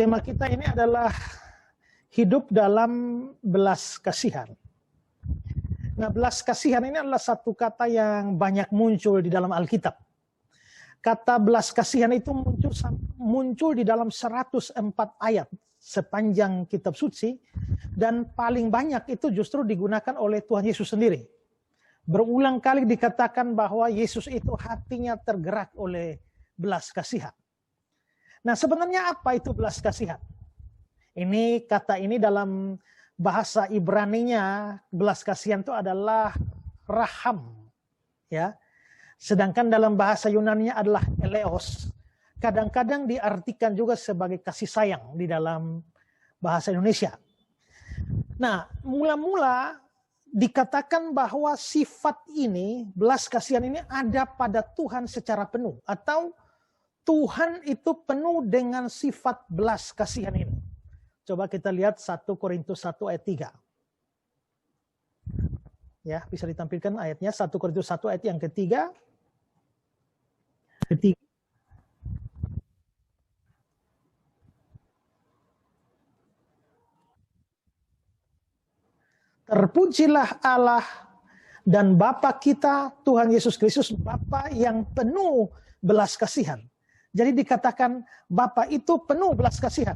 Tema kita ini adalah hidup dalam belas kasihan. Nah, belas kasihan ini adalah satu kata yang banyak muncul di dalam Alkitab. Kata belas kasihan itu muncul di dalam 104 ayat sepanjang kitab suci, dan paling banyak itu justru digunakan oleh Tuhan Yesus sendiri. Berulang kali dikatakan bahwa Yesus itu hatinya tergerak oleh belas kasihan. Nah, sebenarnya apa itu belas kasihan? Ini kata ini dalam bahasa Ibraninya, belas kasihan itu adalah raham, ya. Sedangkan dalam bahasa Yunaninya adalah eleos. Kadang-kadang diartikan juga sebagai kasih sayang di dalam bahasa Indonesia. Nah, mula-mula dikatakan bahwa sifat ini, belas kasihan ini ada pada Tuhan secara penuh, atau Tuhan itu penuh dengan sifat belas kasihan ini. Coba kita lihat 1 Korintus 1 ayat 3. Ya, bisa ditampilkan ayatnya, 1 Korintus 1 ayat yang ketiga. Terpujilah Allah dan Bapa kita, Tuhan Yesus Kristus, Bapa yang penuh belas kasihan. Jadi dikatakan Bapa itu penuh belas kasihan.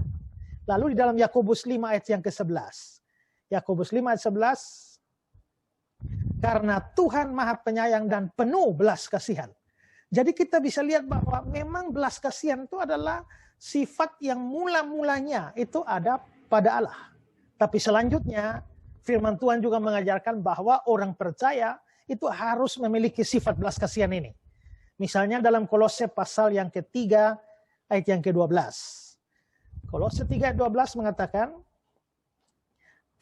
Lalu di dalam Yakobus 5 ayat yang ke-11. Yakobus 5 ayat 11. Karena Tuhan Maha Penyayang dan penuh belas kasihan. Jadi kita bisa lihat bahwa memang belas kasihan itu adalah sifat yang mula-mulanya itu ada pada Allah. Tapi selanjutnya firman Tuhan juga mengajarkan bahwa orang percaya itu harus memiliki sifat belas kasihan ini. Misalnya dalam Kolose pasal yang ketiga ayat yang ke-12. Kolose 3 ayat 12 mengatakan,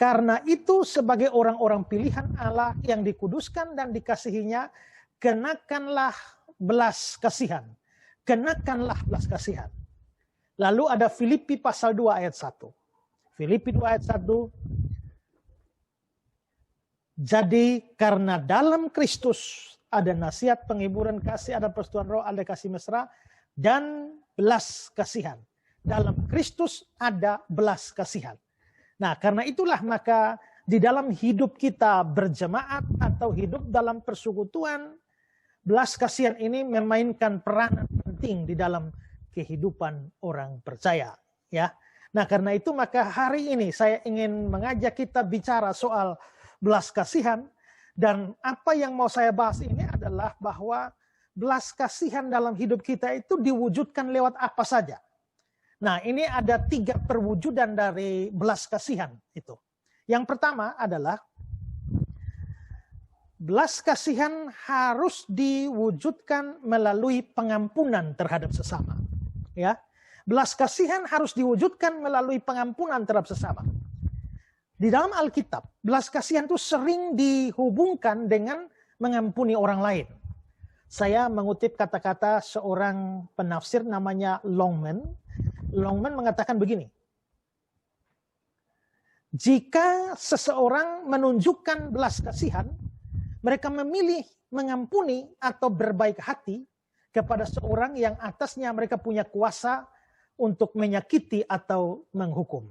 karena itu sebagai orang-orang pilihan Allah yang dikuduskan dan dikasihinya, kenakanlah belas kasihan. Kenakanlah belas kasihan. Lalu ada Filipi pasal 2 ayat 1. Filipi 2 ayat 1. Jadi karena dalam Kristus ada nasihat penghiburan kasih, ada persetujuan roh, ada kasih mesra, dan belas kasihan. Dalam Kristus ada belas kasihan. Nah, karena itulah maka di dalam hidup kita berjemaat atau hidup dalam persekutuan, belas kasihan ini memainkan peranan penting di dalam kehidupan orang percaya. Ya. Nah, karena itu maka hari ini saya ingin mengajak kita bicara soal belas kasihan. Dan apa yang mau saya bahas ini adalah bahwa belas kasihan dalam hidup kita itu diwujudkan lewat apa saja. Nah, ini ada 3 perwujudan dari belas kasihan itu. Yang pertama adalah belas kasihan harus diwujudkan melalui pengampunan terhadap sesama. Ya, belas kasihan harus diwujudkan melalui pengampunan terhadap sesama. Di dalam Alkitab, belas kasihan itu sering dihubungkan dengan mengampuni orang lain. Saya mengutip kata-kata seorang penafsir namanya Longman. Longman mengatakan begini. Jika seseorang menunjukkan belas kasihan, mereka memilih mengampuni atau berbaik hati kepada seorang yang atasnya mereka punya kuasa untuk menyakiti atau menghukum.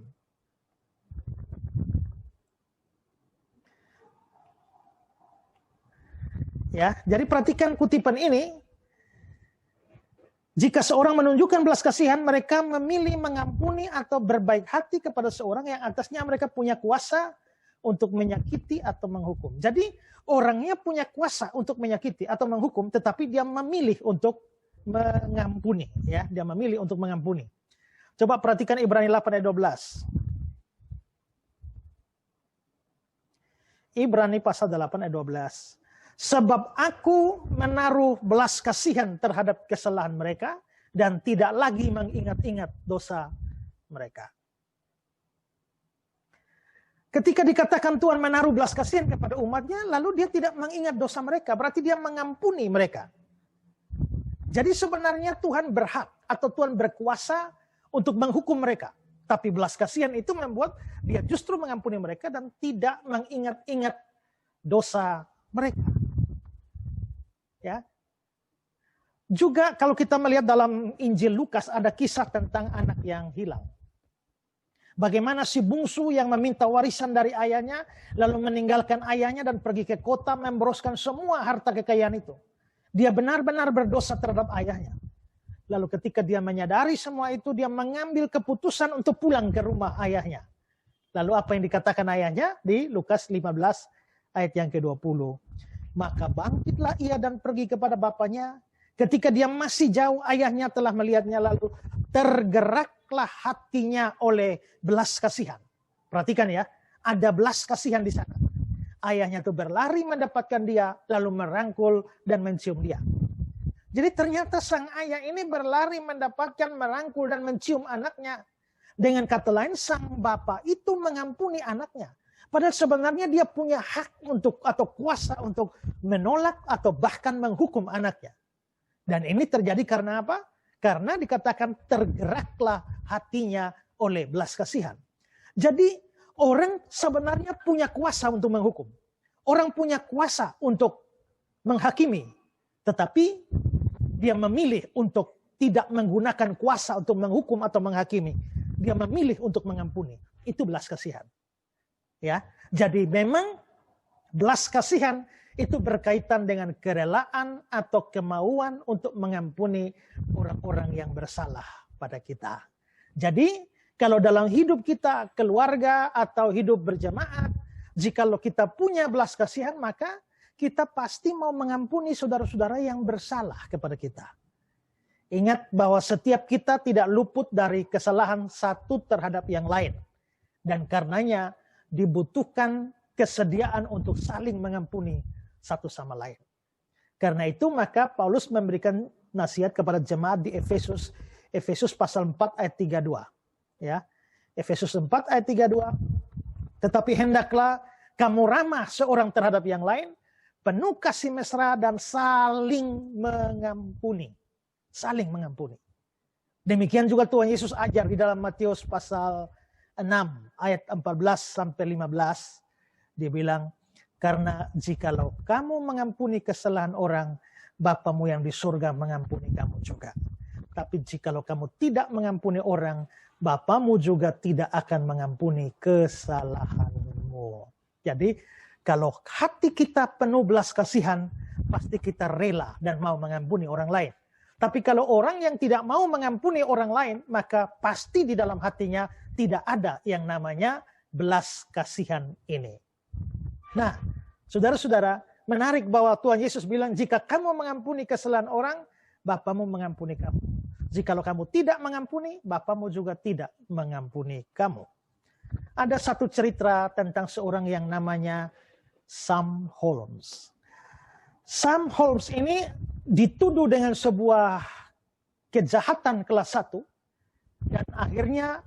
Ya, jadi perhatikan kutipan ini. Jika seorang menunjukkan belas kasihan, mereka memilih mengampuni atau berbaik hati kepada seorang yang atasnya mereka punya kuasa untuk menyakiti atau menghukum. Jadi orangnya punya kuasa untuk menyakiti atau menghukum, tetapi dia memilih untuk mengampuni. Ya, dia memilih untuk mengampuni. Coba perhatikan Ibrani 8 ayat 12. Ibrani pasal 8 ayat 12. Sebab aku menaruh belas kasihan terhadap kesalahan mereka dan tidak lagi mengingat-ingat dosa mereka. Ketika dikatakan Tuhan menaruh belas kasihan kepada umatnya, lalu dia tidak mengingat dosa mereka, berarti dia mengampuni mereka. Jadi sebenarnya Tuhan berhak atau Tuhan berkuasa untuk menghukum mereka. Tapi belas kasihan itu membuat dia justru mengampuni mereka dan tidak mengingat-ingat dosa mereka. Ya. Juga kalau kita melihat dalam Injil Lukas ada kisah tentang anak yang hilang. Bagaimana si bungsu yang meminta warisan dari ayahnya, lalu meninggalkan ayahnya dan pergi ke kota memboroskan semua harta kekayaan itu. Dia benar-benar berdosa terhadap ayahnya. Lalu ketika dia menyadari semua itu, dia mengambil keputusan untuk pulang ke rumah ayahnya. Lalu apa yang dikatakan ayahnya di Lukas 15 ayat yang ke-20. Maka bangkitlah ia dan pergi kepada bapaknya. Ketika dia masih jauh, ayahnya telah melihatnya, lalu tergeraklah hatinya oleh belas kasihan. Perhatikan ya, ada belas kasihan di sana. Ayahnya itu berlari mendapatkan dia, lalu merangkul dan mencium dia. Jadi ternyata sang ayah ini berlari mendapatkan, merangkul dan mencium anaknya. Dengan kata lain, sang bapak itu mengampuni anaknya. Padahal sebenarnya dia punya hak untuk atau kuasa untuk menolak atau bahkan menghukum anaknya. Dan ini terjadi karena apa? Karena dikatakan tergeraklah hatinya oleh belas kasihan. Jadi orang sebenarnya punya kuasa untuk menghukum. Orang punya kuasa untuk menghakimi. Tetapi dia memilih untuk tidak menggunakan kuasa untuk menghukum atau menghakimi. Dia memilih untuk mengampuni. Itu belas kasihan. Ya, jadi memang belas kasihan itu berkaitan dengan kerelaan atau kemauan untuk mengampuni orang-orang yang bersalah pada kita. Jadi kalau dalam hidup kita, keluarga atau hidup berjamaat, jikalau kita punya belas kasihan, maka kita pasti mau mengampuni saudara-saudara yang bersalah kepada kita. Ingat bahwa setiap kita tidak luput dari kesalahan satu terhadap yang lain. Dan karenanya dibutuhkan kesediaan untuk saling mengampuni satu sama lain. Karena itu maka Paulus memberikan nasihat kepada jemaat di Efesus, Efesus pasal 4 ayat 32. Ya. Efesus 4 ayat 32. Tetapi hendaklah kamu ramah seorang terhadap yang lain, penuh kasih mesra dan saling mengampuni. Saling mengampuni. Demikian juga Tuhan Yesus ajar di dalam Matius pasal 6 ayat 14 sampai 15. Dia bilang, karena jikalau kamu mengampuni kesalahan orang, Bapamu yang di surga mengampuni kamu juga. Tapi jikalau kamu tidak mengampuni orang, Bapamu juga tidak akan mengampuni kesalahanmu. Jadi kalau hati kita penuh belas kasihan, pasti kita rela dan mau mengampuni orang lain. Tapi kalau orang yang tidak mau mengampuni orang lain, maka pasti di dalam hatinya tidak ada yang namanya belas kasihan ini. Nah, saudara-saudara, menarik bahwa Tuhan Yesus bilang, jika kamu mengampuni kesalahan orang, Bapamu mengampuni kamu. Jikalau kamu tidak mengampuni, Bapamu juga tidak mengampuni kamu. Ada satu cerita tentang seorang yang namanya Sam Holmes. Sam Holmes ini dituduh dengan sebuah kejahatan kelas 1, dan akhirnya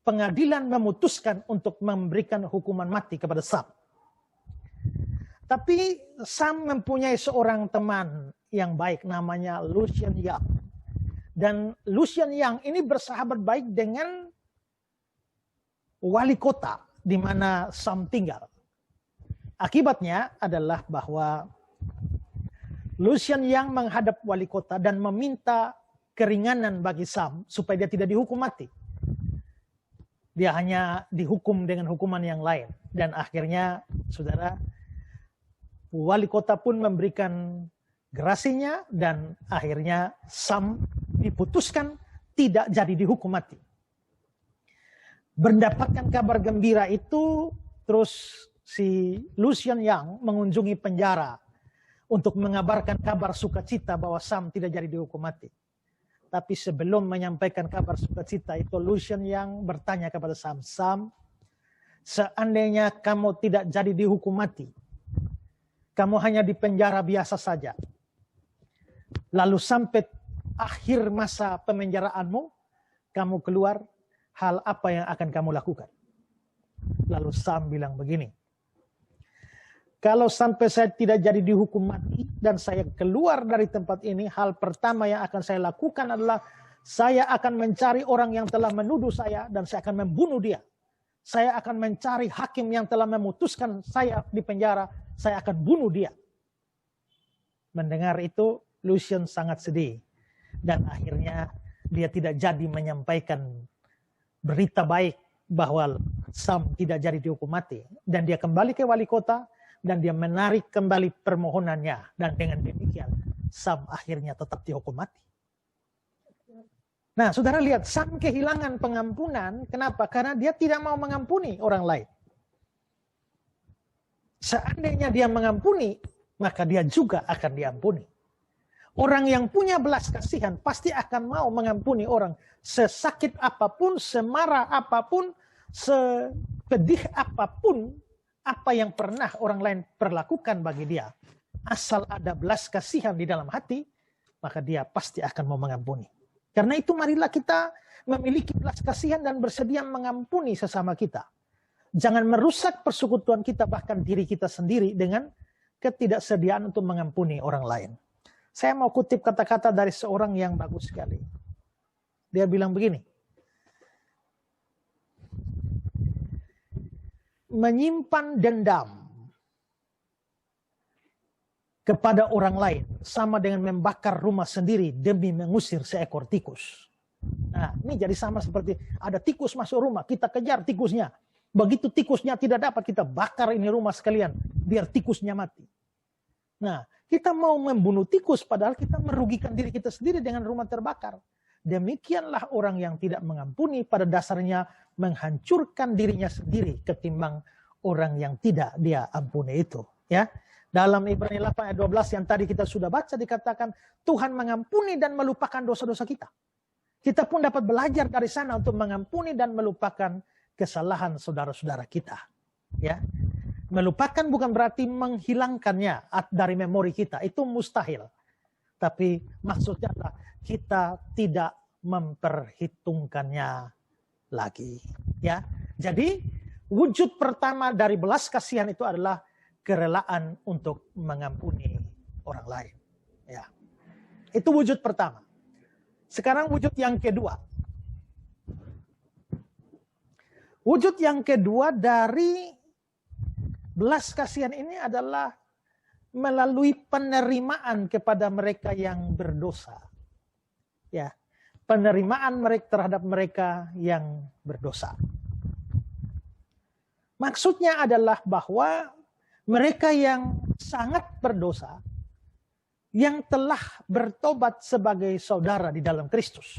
pengadilan memutuskan untuk memberikan hukuman mati kepada Sam. Tapi Sam mempunyai seorang teman yang baik namanya Lucian Young. Dan Lucian Young ini bersahabat baik dengan wali kota di mana Sam tinggal. Akibatnya adalah bahwa Lucian Young menghadap wali kota dan meminta keringanan bagi Sam supaya dia tidak dihukum mati. Dia hanya dihukum dengan hukuman yang lain. Dan akhirnya, saudara, wali kota pun memberikan gerasinya dan akhirnya Sam diputuskan tidak jadi dihukum mati. Mendapatkan kabar gembira itu, terus si Lucian Young mengunjungi penjara untuk mengabarkan kabar sukacita bahwa Sam tidak jadi dihukum mati. Tapi sebelum menyampaikan kabar sukacita itu, Lucian Young bertanya kepada Sam, Sam, seandainya kamu tidak jadi dihukum mati, kamu hanya di penjara biasa saja, lalu sampai akhir masa pemenjaraanmu, kamu keluar, hal apa yang akan kamu lakukan? Lalu Sam bilang begini, kalau sampai saya tidak jadi dihukum mati dan saya keluar dari tempat ini, hal pertama yang akan saya lakukan adalah saya akan mencari orang yang telah menuduh saya dan saya akan membunuh dia. Saya akan mencari hakim yang telah memutuskan saya di penjara, saya akan bunuh dia. Mendengar itu, Lucian sangat sedih. Dan akhirnya dia tidak jadi menyampaikan berita baik bahwa Sam tidak jadi dihukum mati. Dan dia kembali ke wali kota dan dia menarik kembali permohonannya. Dan dengan demikian Sam akhirnya tetap dihukum mati. Nah, saudara lihat, Sam kehilangan pengampunan. Kenapa? Karena dia tidak mau mengampuni orang lain. Seandainya dia mengampuni, maka dia juga akan diampuni. Orang yang punya belas kasihan pasti akan mau mengampuni orang. Sesakit apapun, semarah apapun, sepedih apapun, apa yang pernah orang lain perlakukan bagi dia. Asal ada belas kasihan di dalam hati, maka dia pasti akan mau mengampuni. Karena itu marilah kita memiliki belas kasihan dan bersedia mengampuni sesama kita. Jangan merusak persekutuan kita, bahkan diri kita sendiri dengan ketidaksediaan untuk mengampuni orang lain. Saya mau kutip kata-kata dari seorang yang bagus sekali. Dia bilang begini. Menyimpan dendam kepada orang lain sama dengan membakar rumah sendiri demi mengusir seekor tikus. Nah, ini jadi sama seperti ada tikus masuk rumah, kita kejar tikusnya. Begitu tikusnya tidak dapat, kita bakar ini rumah sekalian biar tikusnya mati. Nah, kita mau membunuh tikus padahal kita merugikan diri kita sendiri dengan rumah terbakar. Demikianlah orang yang tidak mengampuni pada dasarnya menghancurkan dirinya sendiri ketimbang orang yang tidak dia ampuni itu, ya. Dalam Ibrani 8 ayat 12 yang tadi kita sudah baca dikatakan Tuhan mengampuni dan melupakan dosa-dosa kita. Kita pun dapat belajar dari sana untuk mengampuni dan melupakan kesalahan saudara-saudara kita. Ya, melupakan bukan berarti menghilangkannya dari memori kita, itu mustahil. Tapi maksudnya adalah kita tidak memperhitungkannya lagi. Ya, jadi wujud pertama dari belas kasihan itu adalah kerelaan untuk mengampuni orang lain. Ya. Itu wujud pertama. Sekarang wujud yang kedua. Wujud yang kedua dari belas kasihan ini adalah melalui penerimaan kepada mereka yang berdosa. Ya. Penerimaan mereka terhadap mereka yang berdosa. Maksudnya adalah bahwa mereka yang sangat berdosa, yang telah bertobat sebagai saudara di dalam Kristus.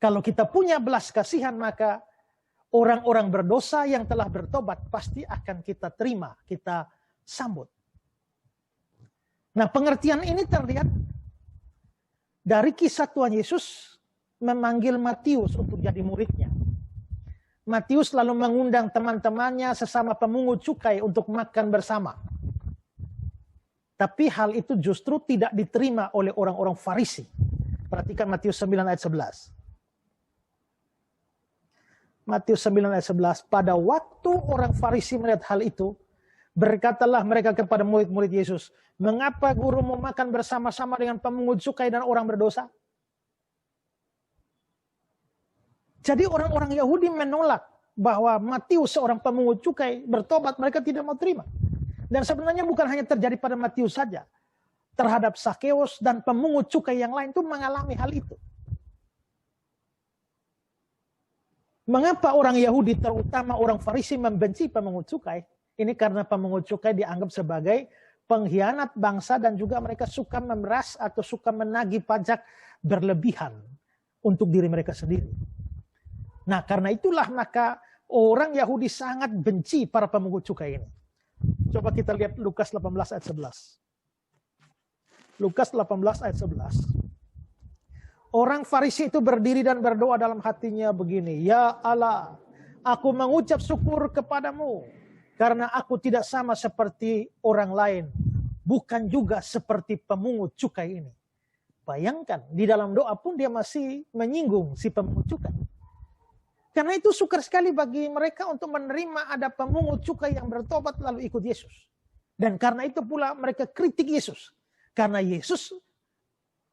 Kalau kita punya belas kasihan, maka orang-orang berdosa yang telah bertobat pasti akan kita terima, kita sambut. Nah, pengertian ini terlihat dari kisah Tuhan Yesus memanggil Matius untuk jadi muridnya. Matius lalu mengundang teman-temannya sesama pemungut cukai untuk makan bersama. Tapi hal itu justru tidak diterima oleh orang-orang Farisi. Perhatikan Matius 9 ayat 11. Matius 9 ayat 11. Pada waktu orang Farisi melihat hal itu, berkatalah mereka kepada murid-murid Yesus, mengapa guru mau makan bersama-sama dengan pemungut cukai dan orang berdosa? Jadi orang-orang Yahudi menolak bahwa Matius seorang pemungut cukai bertobat, mereka tidak mau terima. Dan sebenarnya bukan hanya terjadi pada Matius saja. Terhadap Sakeus dan pemungut cukai yang lain itu mengalami hal itu. Mengapa orang Yahudi terutama orang Farisi membenci pemungut cukai? Ini karena pemungut cukai dianggap sebagai pengkhianat bangsa dan juga mereka suka memeras atau suka menagih pajak berlebihan untuk diri mereka sendiri. Nah, karena itulah maka orang Yahudi sangat benci para pemungut cukai ini. Coba kita lihat Lukas 18 ayat 11. Lukas 18 ayat 11. Orang Farisi itu berdiri dan berdoa dalam hatinya begini, ya Allah, aku mengucap syukur kepadamu karena aku tidak sama seperti orang lain, bukan juga seperti pemungut cukai ini. Bayangkan, di dalam doa pun dia masih menyinggung si pemungut cukai. Karena itu sukar sekali bagi mereka untuk menerima ada pemungut cukai yang bertobat lalu ikut Yesus. Dan karena itu pula mereka kritik Yesus. Karena Yesus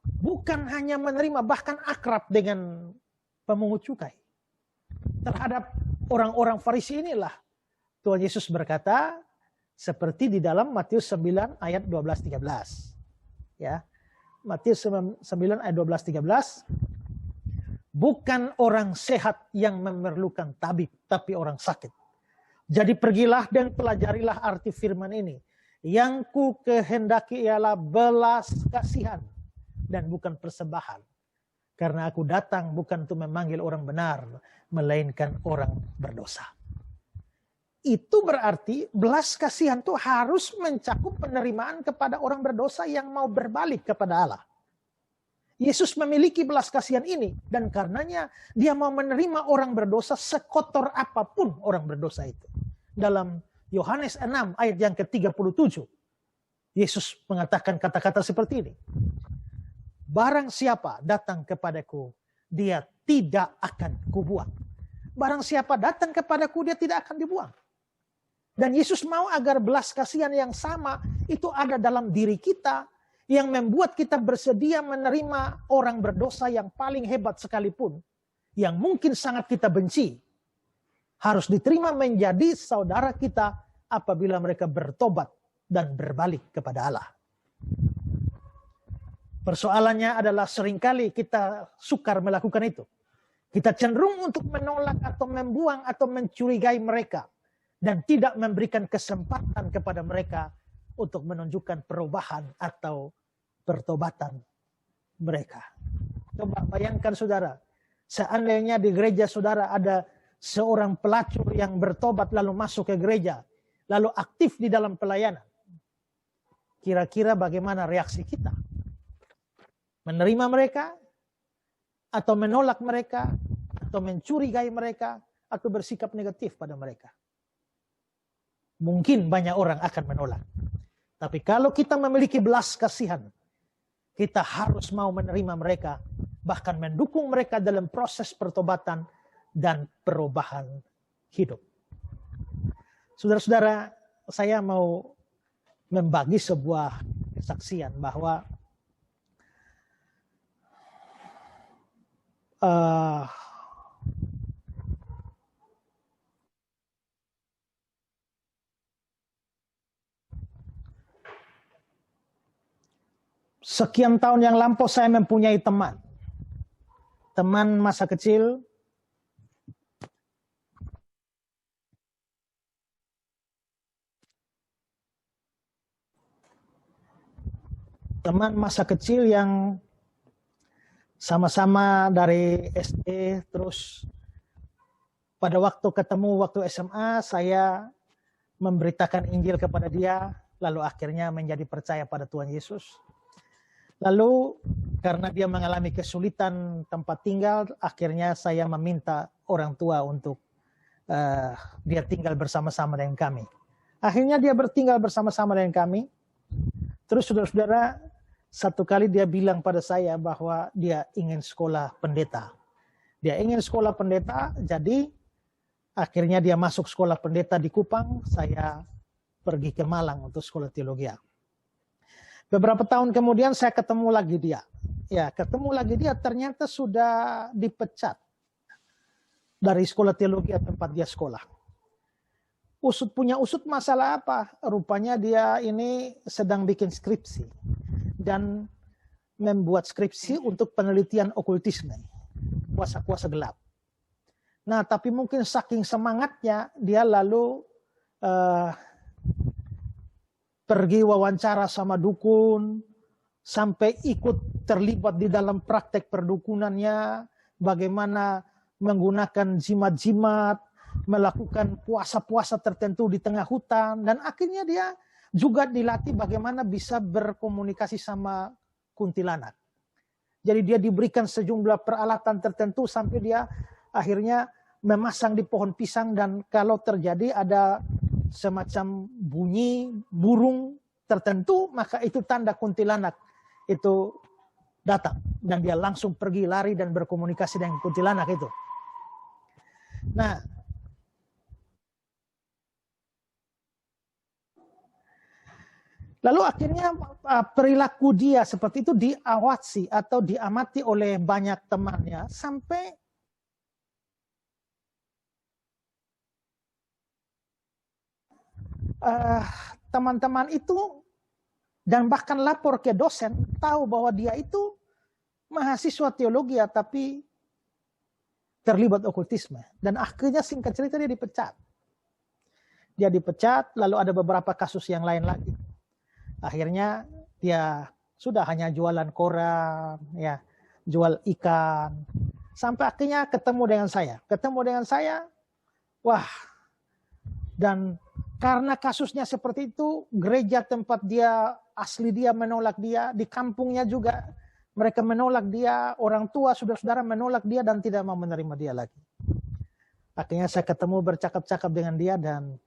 bukan hanya menerima, bahkan akrab dengan pemungut cukai. Terhadap orang-orang Farisi inilah Tuhan Yesus berkata seperti di dalam Matius 9 ayat 12-13. Ya. Matius 9 ayat 12-13. Bukan orang sehat yang memerlukan tabib, tapi orang sakit. Jadi pergilah dan pelajarilah arti firman ini. Yang ku kehendaki ialah belas kasihan dan bukan persembahan. Karena aku datang bukan untuk memanggil orang benar, melainkan orang berdosa. Itu berarti belas kasihan itu harus mencakup penerimaan kepada orang berdosa yang mau berbalik kepada Allah. Yesus memiliki belas kasihan ini, dan karenanya dia mau menerima orang berdosa sekotor apapun orang berdosa itu. Dalam Yohanes 6 ayat yang ke-37, Yesus mengatakan kata-kata seperti ini. Barang siapa datang kepadaku, dia tidak akan kubuang. Barang siapa datang kepadaku, dia tidak akan dibuang. Dan Yesus mau agar belas kasihan yang sama itu ada dalam diri kita, yang membuat kita bersedia menerima orang berdosa yang paling hebat sekalipun, yang mungkin sangat kita benci, harus diterima menjadi saudara kita apabila mereka bertobat dan berbalik kepada Allah. Persoalannya adalah seringkali kita sukar melakukan itu. Kita cenderung untuk menolak atau membuang atau mencurigai mereka, dan tidak memberikan kesempatan kepada mereka untuk menunjukkan perubahan atau pertobatan mereka. Coba bayangkan saudara, seandainya di gereja saudara ada seorang pelacur yang bertobat lalu masuk ke gereja, lalu aktif di dalam pelayanan. Kira-kira bagaimana reaksi kita? Menerima mereka, atau menolak mereka, atau mencurigai mereka, atau bersikap negatif pada mereka? Mungkin banyak orang akan menolak. Tapi kalau kita memiliki belas kasihan, kita harus mau menerima mereka, bahkan mendukung mereka dalam proses pertobatan dan perubahan hidup. Saudara-saudara, saya mau membagi sebuah kesaksian bahwa sekian tahun yang lampau saya mempunyai teman masa kecil, yang sama-sama dari SD, terus pada waktu ketemu waktu SMA saya memberitakan Injil kepada dia, lalu akhirnya menjadi percaya pada Tuhan Yesus. Lalu karena dia mengalami kesulitan tempat tinggal, akhirnya saya meminta orang tua untuk dia tinggal bersama-sama dengan kami. Akhirnya dia bertinggal bersama-sama dengan kami. Terus saudara-saudara, satu kali dia bilang pada saya bahwa dia ingin sekolah pendeta. Dia ingin sekolah pendeta, jadi akhirnya dia masuk sekolah pendeta di Kupang, saya pergi ke Malang untuk sekolah teologi. Beberapa tahun kemudian saya ketemu lagi dia. Ya, ketemu lagi dia, ternyata sudah dipecat dari sekolah teologi tempat dia sekolah. Punya usut masalah apa? Rupanya dia ini sedang bikin skripsi dan membuat skripsi untuk penelitian okultisme, kuasa-kuasa gelap. Nah, tapi mungkin saking semangatnya dia lalu pergi wawancara sama dukun, sampai ikut terlibat di dalam praktek perdukunannya, bagaimana menggunakan jimat-jimat, melakukan puasa-puasa tertentu di tengah hutan, dan akhirnya dia juga dilatih bagaimana bisa berkomunikasi sama kuntilanak. Jadi dia diberikan sejumlah peralatan tertentu sampai dia akhirnya memasang di pohon pisang, dan kalau terjadi ada semacam bunyi burung tertentu, maka itu tanda kuntilanak itu datang, dan dia langsung pergi lari dan berkomunikasi dengan kuntilanak itu. Nah, lalu akhirnya perilaku dia seperti itu diawasi atau diamati oleh banyak temannya, sampai teman-teman itu dan bahkan lapor ke dosen, tahu bahwa dia itu mahasiswa teologi, tapi terlibat okultisme. Dan akhirnya singkat cerita dia dipecat. Dia dipecat, lalu ada beberapa kasus yang lain lagi. Akhirnya dia sudah hanya jualan koran, ya, jual ikan. Sampai akhirnya ketemu dengan saya. Wah, dan karena kasusnya seperti itu, gereja tempat dia, asli dia menolak dia, di kampungnya juga mereka menolak dia, orang tua, saudara-saudara menolak dia dan tidak mau menerima dia lagi. Akhirnya saya ketemu bercakap-cakap dengan dia dan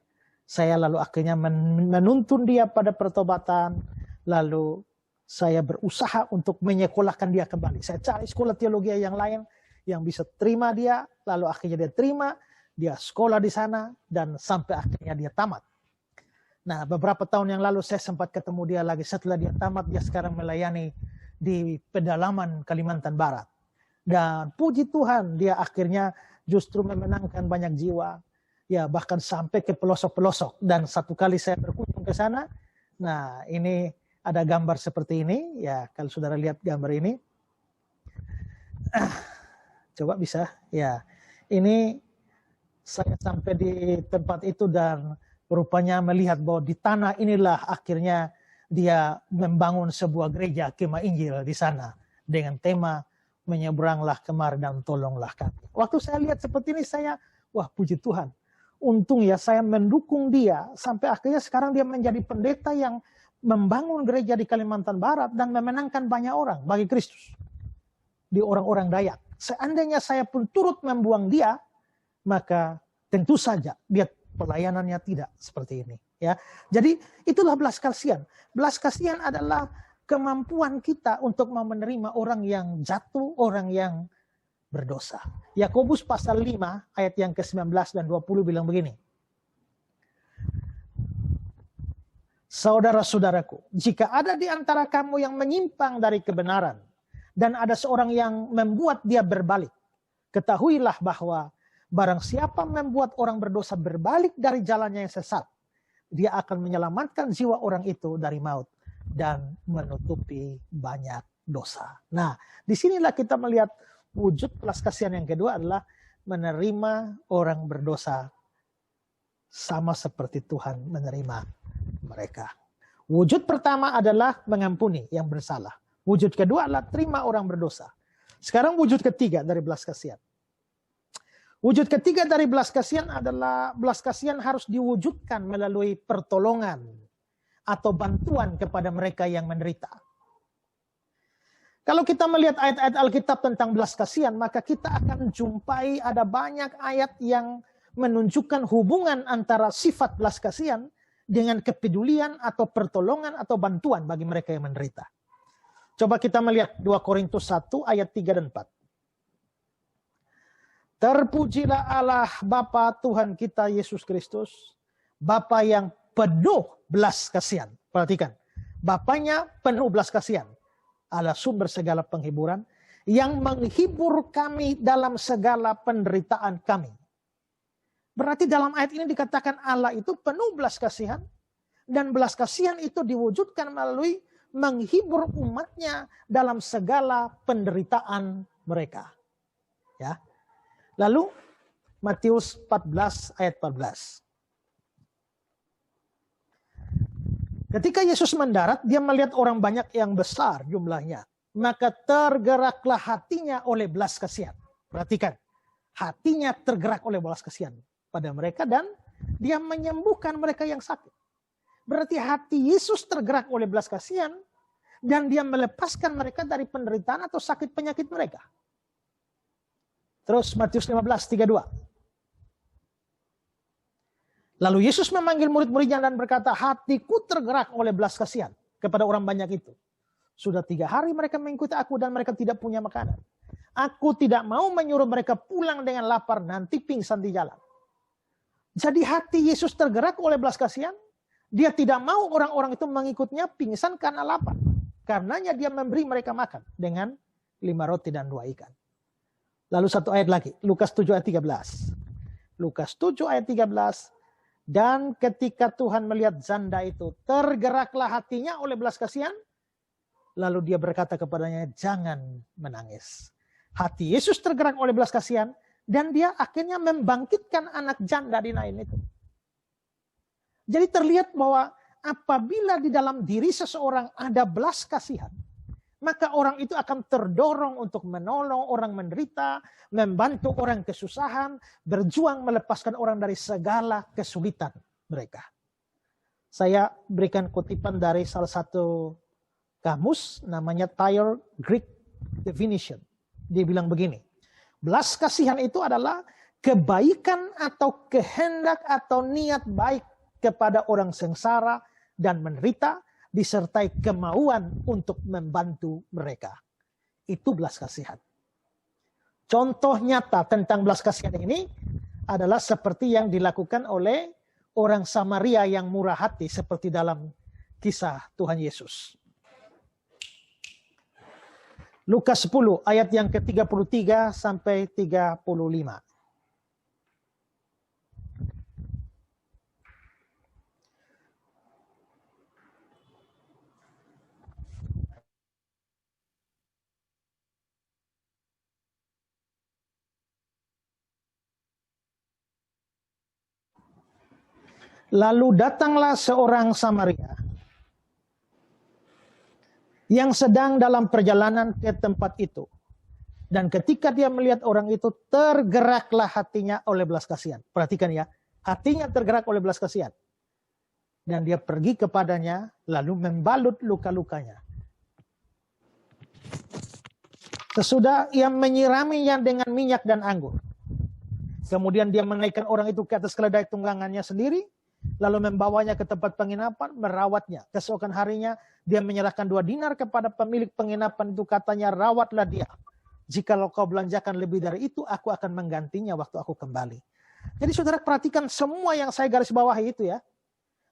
saya lalu akhirnya menuntun dia pada pertobatan. Lalu saya berusaha untuk menyekolahkan dia kembali. Saya cari sekolah teologi yang lain yang bisa terima dia. Lalu akhirnya dia terima, dia sekolah di sana dan sampai akhirnya dia tamat. Nah, beberapa tahun yang lalu saya sempat ketemu dia lagi. Setelah dia tamat, dia sekarang melayani di pedalaman Kalimantan Barat. Dan puji Tuhan, dia akhirnya justru memenangkan banyak jiwa. Ya, bahkan sampai ke pelosok-pelosok. Dan satu kali saya berkunjung ke sana. Nah, ini ada gambar seperti ini. Ya, kalau saudara lihat gambar ini. Coba bisa. Ya, ini saya sampai di tempat itu dan rupanya melihat bahwa di tanah inilah akhirnya dia membangun sebuah gereja Kemah Injil di sana dengan tema menyeberanglah kemari dan tolonglah kami. Waktu saya lihat seperti ini wah puji Tuhan. Untung ya saya mendukung dia sampai akhirnya sekarang dia menjadi pendeta yang membangun gereja di Kalimantan Barat dan memenangkan banyak orang bagi Kristus di orang-orang Dayak. Seandainya saya pun turut membuang dia, maka tentu saja dia pelayanannya tidak seperti ini. Ya, jadi itulah belas kasihan. Belas kasihan adalah kemampuan kita untuk mau menerima orang yang jatuh, orang yang berdosa. Yakobus pasal 5 ayat yang ke-19 dan 20 bilang begini. Saudara-saudaraku, jika ada di antara kamu yang menyimpang dari kebenaran dan ada seorang yang membuat dia berbalik, ketahuilah bahwa barang siapa membuat orang berdosa berbalik dari jalannya yang sesat, dia akan menyelamatkan jiwa orang itu dari maut dan menutupi banyak dosa. Nah, disinilah kita melihat wujud belas kasihan yang kedua adalah menerima orang berdosa sama seperti Tuhan menerima mereka. Wujud pertama adalah mengampuni yang bersalah. Wujud kedua adalah terima orang berdosa. Sekarang wujud ketiga dari belas kasihan. Wujud ketiga dari belas kasihan adalah belas kasihan harus diwujudkan melalui pertolongan atau bantuan kepada mereka yang menderita. Kalau kita melihat ayat-ayat Alkitab tentang belas kasihan, maka kita akan jumpai ada banyak ayat yang menunjukkan hubungan antara sifat belas kasihan dengan kepedulian atau pertolongan atau bantuan bagi mereka yang menderita. Coba kita melihat 2 Korintus 1 ayat 3 dan 4. Terpujilah Allah Bapa Tuhan kita Yesus Kristus, Bapa yang penuh belas kasihan. Perhatikan, Bapanya penuh belas kasihan, Allah sumber segala penghiburan, yang menghibur kami dalam segala penderitaan kami. Berarti dalam ayat ini dikatakan Allah itu penuh belas kasihan, dan belas kasihan itu diwujudkan melalui menghibur umatnya dalam segala penderitaan mereka. Ya. Lalu Matius 14 ayat 14. Ketika Yesus mendarat, dia melihat orang banyak yang besar jumlahnya. Maka tergeraklah hatinya oleh belas kasihan. Perhatikan, hatinya tergerak oleh belas kasihan pada mereka dan dia menyembuhkan mereka yang sakit. Berarti hati Yesus tergerak oleh belas kasihan dan dia melepaskan mereka dari penderitaan atau sakit penyakit mereka. Terus Matius 15:32. Lalu Yesus memanggil murid-muridnya dan berkata, hatiku tergerak oleh belas kasihan kepada orang banyak itu. Sudah 3 hari mereka mengikuti aku dan mereka tidak punya makanan. Aku tidak mau menyuruh mereka pulang dengan lapar, nanti pingsan di jalan. Jadi hati Yesus tergerak oleh belas kasihan. Dia tidak mau orang-orang itu mengikutnya pingsan karena lapar. Karenanya dia memberi mereka makan dengan 5 roti dan 2 ikan. Lalu satu ayat lagi, Lukas 7 ayat 13. Lukas 7 ayat 13. Dan ketika Tuhan melihat janda itu, tergeraklah hatinya oleh belas kasihan. Lalu dia berkata kepadanya, jangan menangis. Hati Yesus tergerak oleh belas kasihan Dan dia akhirnya membangkitkan anak janda di Nain itu. Jadi terlihat bahwa apabila di dalam diri seseorang ada belas kasihan, maka orang itu akan terdorong untuk menolong orang menderita, membantu orang kesusahan, berjuang melepaskan orang dari segala kesulitan mereka. Saya berikan kutipan dari salah satu kamus, namanya Thayer Greek Definition. Dia bilang begini, belas kasihan itu adalah kebaikan atau kehendak atau niat baik kepada orang sengsara dan menderita, disertai kemauan untuk membantu mereka. Itu belas kasihan. Contoh nyata tentang belas kasihan ini adalah seperti yang dilakukan oleh orang Samaria yang murah hati seperti dalam kisah Tuhan Yesus. Lukas 10 ayat yang ke-33 sampai 35. Lalu datanglah seorang Samaria yang sedang dalam perjalanan ke tempat itu. Dan ketika dia melihat orang itu, tergeraklah hatinya oleh belas kasihan. Perhatikan ya, hatinya tergerak oleh belas kasihan. Dan dia pergi kepadanya, lalu membalut luka-lukanya. Sesudah ia menyiraminya dengan minyak dan anggur. Kemudian dia menaikkan orang itu ke atas keledai tunggangannya sendiri, lalu membawanya ke tempat penginapan, merawatnya. Keesokan harinya, dia menyerahkan 2 dinar kepada pemilik penginapan itu, katanya, rawatlah dia. Jikalau kau belanjakan lebih dari itu, aku akan menggantinya waktu aku kembali. Jadi saudara perhatikan semua yang saya garis bawahi itu ya.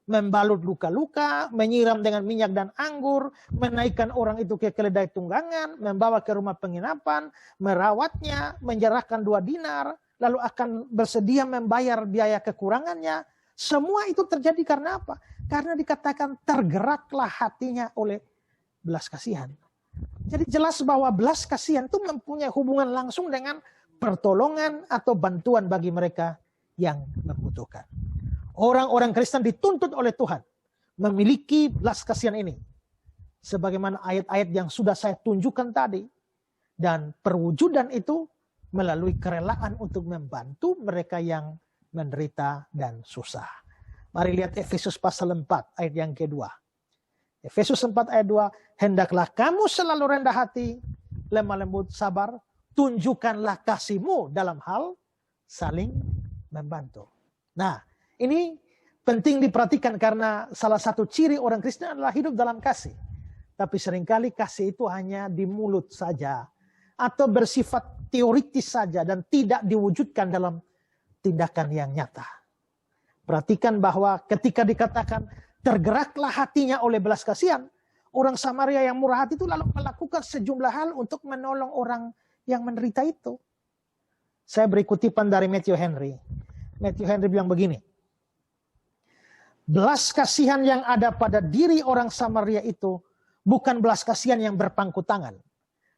Membalut luka-luka, menyiram dengan minyak dan anggur, menaikkan orang itu ke keledai tunggangan, membawa ke rumah penginapan, merawatnya, menyerahkan 2 dinar, lalu akan bersedia membayar biaya kekurangannya. Semua itu terjadi karena apa? Karena dikatakan tergeraklah hatinya oleh belas kasihan. Jadi jelas bahwa belas kasihan itu mempunyai hubungan langsung dengan pertolongan atau bantuan bagi mereka yang membutuhkan. Orang-orang Kristen dituntut oleh Tuhan memiliki belas kasihan ini. Sebagaimana ayat-ayat yang sudah saya tunjukkan tadi. Dan perwujudan itu melalui kerelaan untuk membantu mereka yang menderita dan susah. Mari lihat Efesus pasal 4 ayat yang kedua. Efesus 4 ayat 2, hendaklah kamu selalu rendah hati, lemah lembut, sabar, tunjukkanlah kasihmu dalam hal saling membantu. Nah, ini penting diperhatikan karena salah satu ciri orang Kristen adalah hidup dalam kasih. Tapi seringkali kasih itu hanya di mulut saja atau bersifat teoritis saja dan tidak diwujudkan dalam tindakan yang nyata. Perhatikan bahwa ketika dikatakan tergeraklah hatinya oleh belas kasihan, orang Samaria yang murah hati itu lalu melakukan sejumlah hal untuk menolong orang yang menderita itu. Saya beri kutipan dari Matthew Henry. Matthew Henry bilang begini, belas kasihan yang ada pada diri orang Samaria itu bukan belas kasihan yang berpangku tangan.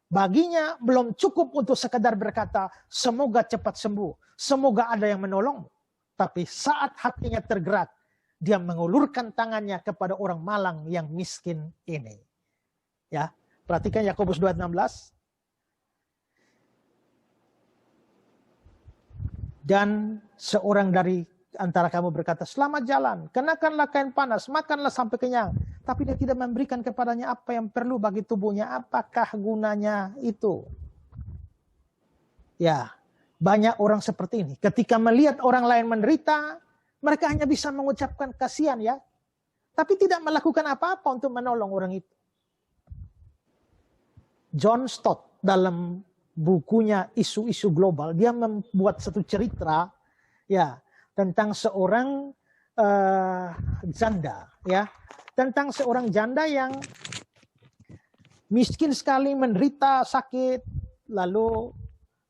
Baginya belum cukup untuk sekadar berkata, semoga cepat sembuh, semoga ada yang menolongmu. Tapi saat hatinya tergerak, dia mengulurkan tangannya kepada orang malang yang miskin ini. Ya, perhatikan Yakobus 2:16. Dan seorang dari antara kamu berkata, selamat jalan, kenakanlah kain panas, makanlah sampai kenyang. Tapi dia tidak memberikan kepadanya apa yang perlu bagi tubuhnya. Apakah gunanya itu? Ya, banyak orang seperti ini. Ketika melihat orang lain menderita, mereka hanya bisa mengucapkan kasihan ya. Tapi tidak melakukan apa-apa untuk menolong orang itu. John Stott dalam bukunya Isu-isu Global, dia membuat satu cerita ya tentang seorang janda ya. Tentang seorang janda yang miskin sekali, menderita, sakit. Lalu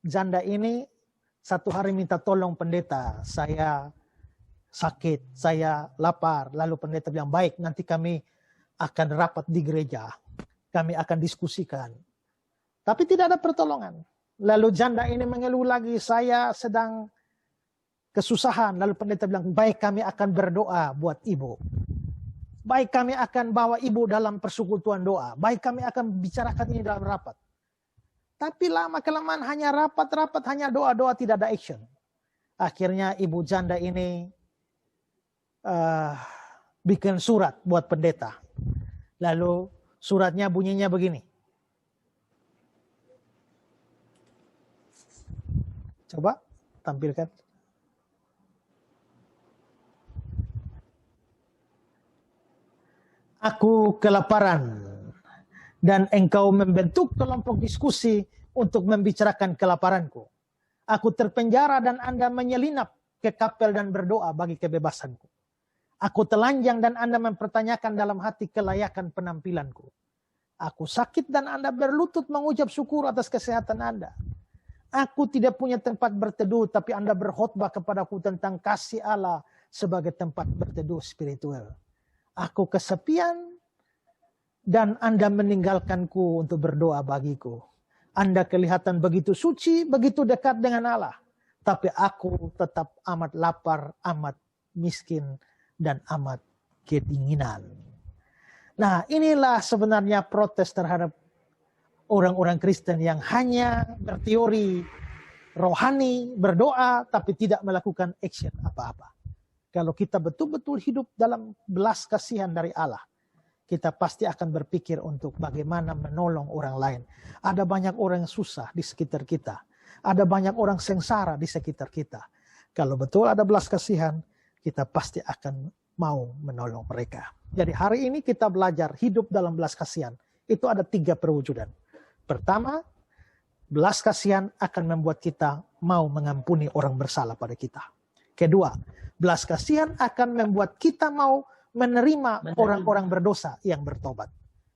janda ini satu hari minta tolong pendeta, saya sakit, saya lapar. Lalu pendeta bilang, baik, nanti kami akan rapat di gereja. Kami akan diskusikan. Tapi tidak ada pertolongan. Lalu janda ini mengeluh lagi, saya sedang kesusahan. Lalu pendeta bilang, baik kami akan berdoa buat ibu. Baik kami akan bawa ibu dalam persekutuan doa. Baik kami akan bicarakan ini dalam rapat. Tapi lama-kelamaan hanya rapat-rapat, hanya doa-doa, tidak ada action. Akhirnya ibu janda ini bikin surat buat pendeta. Lalu suratnya bunyinya begini. Coba tampilkan. Aku kelaparan dan engkau membentuk kelompok diskusi untuk membicarakan kelaparanku. Aku terpenjara dan Anda menyelinap ke kapel dan berdoa bagi kebebasanku. Aku telanjang dan Anda mempertanyakan dalam hati kelayakan penampilanku. Aku sakit dan Anda berlutut mengucap syukur atas kesehatan Anda. Aku tidak punya tempat berteduh, tapi Anda berkhotbah kepadaku tentang kasih Allah sebagai tempat berteduh spiritual. Aku kesepian dan Anda meninggalkanku untuk berdoa bagiku. Anda kelihatan begitu suci, begitu dekat dengan Allah. Tapi aku tetap amat lapar, amat miskin, dan amat kedinginan. Nah, inilah sebenarnya protes terhadap orang-orang Kristen yang hanya berteori rohani, berdoa, tapi tidak melakukan action apa-apa. Kalau kita betul-betul hidup dalam belas kasihan dari Allah, kita pasti akan berpikir untuk bagaimana menolong orang lain. Ada banyak orang yang susah di sekitar kita. Ada banyak orang sengsara di sekitar kita. Kalau betul ada belas kasihan, kita pasti akan mau menolong mereka. Jadi hari ini kita belajar hidup dalam belas kasihan. Itu ada 3 perwujudan. Pertama, belas kasihan akan membuat kita mau mengampuni orang bersalah pada kita. Kedua, belas kasihan akan membuat kita mau menerima orang-orang berdosa yang bertobat.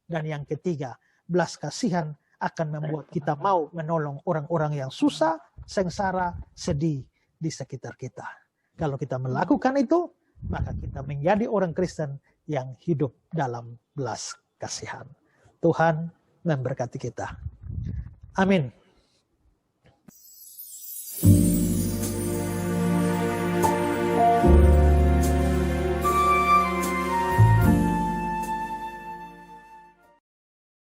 Dan yang ketiga, belas kasihan akan membuat kita mau menolong orang-orang yang susah, sengsara, sedih di sekitar kita. Kalau kita melakukan itu, maka kita menjadi orang Kristen yang hidup dalam belas kasihan. Tuhan memberkati kita. Amin.